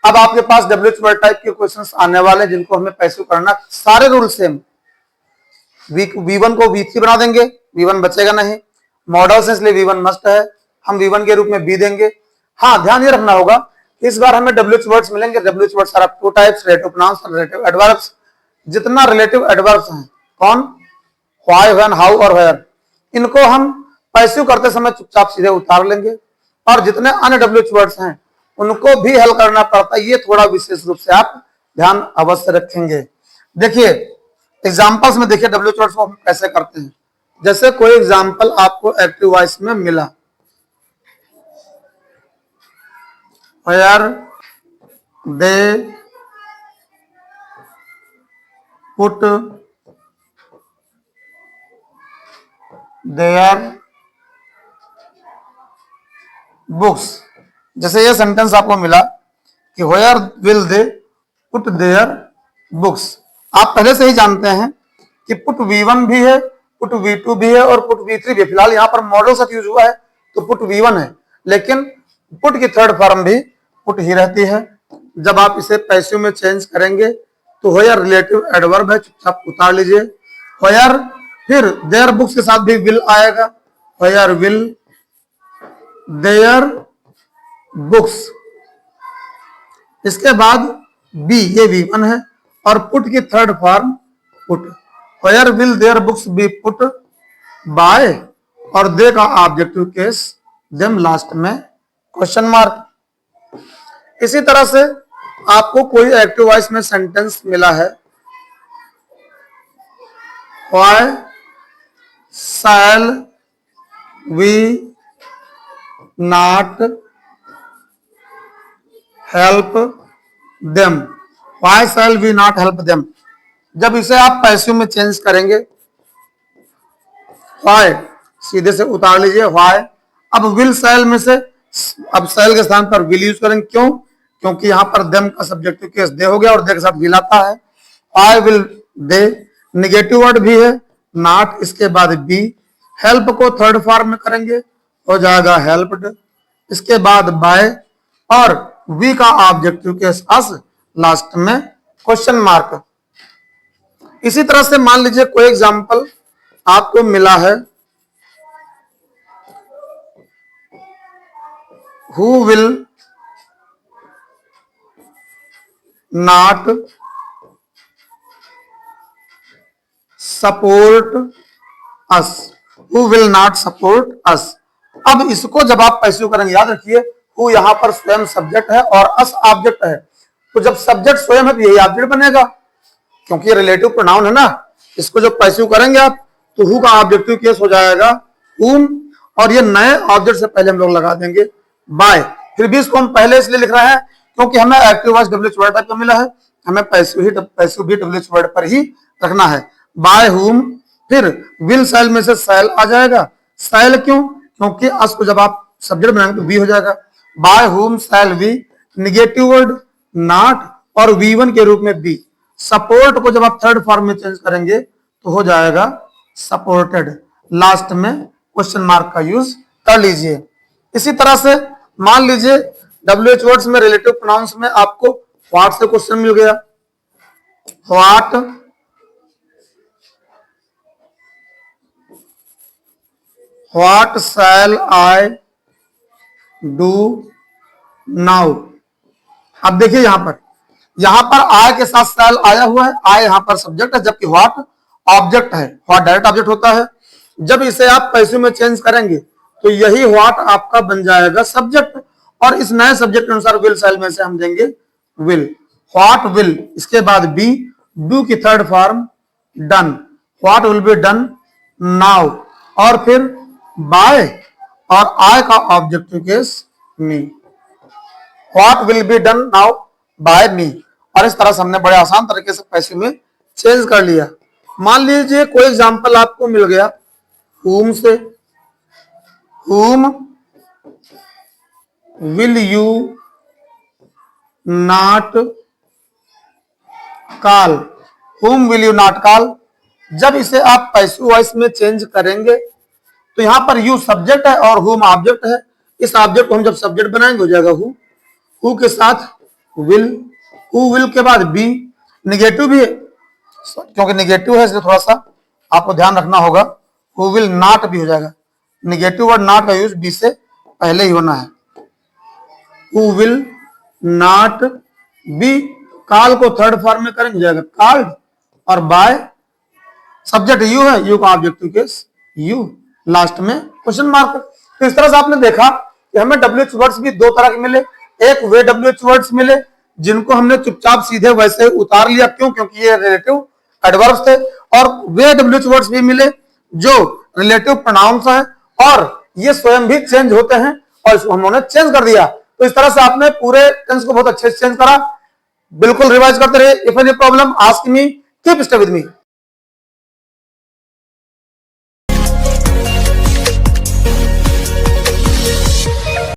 अब आपके पास WH word type के क्वेश्चंस आने वाले हैं जिनको हमें पैसिव करना, सारे रूल सेम। V1 को V3 बना देंगे, V1 बचेगा नहीं, मॉडल से इसलिए V1 मस्ट है, हम V1 के रूप में B देंगे। हाँ, ध्यान ये रखना होगा इस बार हमें WH वर्ड्स मिलेंगे। WH words are two types, relative pronouns और रिलेटिव एडवर्ब्स। जितना रिलेटिव एडवर्ब्स हैं, कौन, व्हाई, व्हेन, हाउ और वेयर, इनको हम पैसिव करते समय चुपचाप सीधे उतार लेंगे, और जितने अन्य WH वर्ड्स हैं उनको भी हल करना पड़ता है। ये थोड़ा विशेष रूप से आप ध्यान अवश्य रखेंगे। देखिए एग्जांपल्स में, देखिए WH वर्ड्स को हम कैसे करते हैं। जैसे कोई एग्जांपल आपको एक्टिव वॉइस में मिला, where they put their books। जैसे ये सेंटेंस आपको मिला कि where will they put their books, आप पहले से ही जानते हैं कि put V1 भी है, put V2 भी है और put V3 भी है। फिलहाल यहाँ पर मॉडल साथ यूज हुआ है तो put V1 है, लेकिन put की थर्ड फॉर्म भी put ही रहती है। जब आप इसे पैसिव में चेंज करेंगे तो where रिलेटिव एडवर्ब है, चुपचाप उतार लीजिए। where, फिर their books के साथ भी will आएगा, where will their books। इसके बाद B, ये V1 है, और put की third form put, where will their books be put by, और दे का ऑब्जेक्टिव केस them, लास्ट में क्वेश्चन मार्क। इसी तरह से आपको कोई एक्टिव वॉइस में सेंटेंस मिला है, why shall we not help them, why shall we not help them। जब इसे आप पैसिव में चेंज करेंगे, why सीधे से उतार लीजिए why। अब will shall में से अब shall के स्थान पर will यूज करेंगे, क्यों, क्योंकि यहां पर them का सब्जेक्टिव केस दे हो गया और दे के साथ will आता है। I will they, negative word भी है not, इसके बाद be, help को थर्ड फॉर्म में करेंगे, हो जाएगा helped, इसके बाद by, और we का ऑब्जेक्टिव केस us, लास्ट में क्वेश्चन मार्क। इसी तरह से मान लीजिए कोई एग्जांपल आपको मिला है, who will not support us, who will not support us। अब इसको जब आप पैसिव करेंगे, याद रखिए who यहां पर स्वयं सब्जेक्ट है और us ऑब्जेक्ट है, तो जब सब्जेक्ट स्वयं है तो यही ऑब्जेक्ट बनेगा, क्योंकि ये रिलेटिव प्रोनाउन है ना। इसको जब पैसिव करेंगे आप तो who का ऑब्जेक्टिव केस हो जाएगा whom, और ये नए ऑब्जेक्ट से पहले हम लोग लगा देंगे by। फिर भी इसको हम पहले इसलिए लिख रहे हैं क्योंकि हमें active voice WH word type का मिला है, हमें पैसिव भी WH वर्ड पर ही रखना है। by whom, फिर will shall में से shall आ जाएगा, shall क्यों, क्योंकि us को जब आप सब्जेक्ट बनाएंगे तो भी हो जाएगा। by whom shall we, negative word not और V1 के रूप में be। सपोर्ट को जब आप थर्ड फॉर्म में चेंज करेंगे तो हो जाएगा सपोर्टेड, लास्ट में क्वेश्चन मार्क का यूज कर लीजिए। इसी तरह से मान लीजिए WH वर्ड्स में रिलेटिव प्रोनाउंस में आपको व्हाट से क्वेश्चन मिल गया, what shell I do now. अब देखिए यहां पर आई के साथ शैल आया हुआ है, आई यहां पर सब्जेक्ट है, जबकि व्हाट ऑब्जेक्ट है, व्हाट डायरेक्ट ऑब्जेक्ट होता है। जब इसे आप पैसिव में चेंज करेंगे तो यही व्हाट आपका बन जाएगा सब्जेक्ट, और इस नए सब्जेक्ट के अनुसार विल शैल में से हम देंगे विल, व्हाट विल, इसके बाद बी, डू की third form done, what will be done now, और फिर बाय, और आई का objective case me, what will be done now by me. और इस तरह से हमने बड़े आसान तरीके से पैसिव में चेंज कर लिया। मान लीजिए कोई एग्जांपल आपको मिल गया whom से, whom will you not call, whom will you not call। जब इसे आप पैसिव वॉइस में चेंज करेंगे तो यहां पर you सब्जेक्ट है और whom ऑब्जेक्ट है। इस ऑब्जेक्ट को हम जब सब्जेक्ट बनाएंगे हो जाएगा who, who के साथ विल, हु विल के बाद बी, निगेटिव भी है क्योंकि निगेटिव है इसलिए थोड़ा सा आपको ध्यान रखना होगा, हु विल नॉट भी हो जाएगा, निगेटिव वर्ड नॉट का यूज बी से पहले ही होना है। हु विल नॉट बी, काल को थर्ड फॉर्म में करेंगे जाएगा कॉल्ड, और बाय सब्जेक्ट यू है, यू का ऑब्जेक्टिव केस यू, लास्ट में क्वेश्चन मार्क। तो इस तरह से आपने देखा कि हमें WH वर्ड्स भी दो तरह के मिले, एक वे WH वर्ड्स मिले जिनको हमने चुपचाप सीधे वैसे उतार लिया, क्यों, क्योंकि ये रिलेटिव एडवर्ब्स थे, और वे WH वर्ड्स भी मिले जो रिलेटिव प्रोनाउंस हैं और ये स्वयं भी चेंज होते हैं और इसको हमने चेंज कर दिया। तो इस तरह से आपने पूरे टेंस को बहुत अच्छे से चेंज करा। बिल्कुल रिवाइज करते रहे। If any problem ask me, keep stay with me.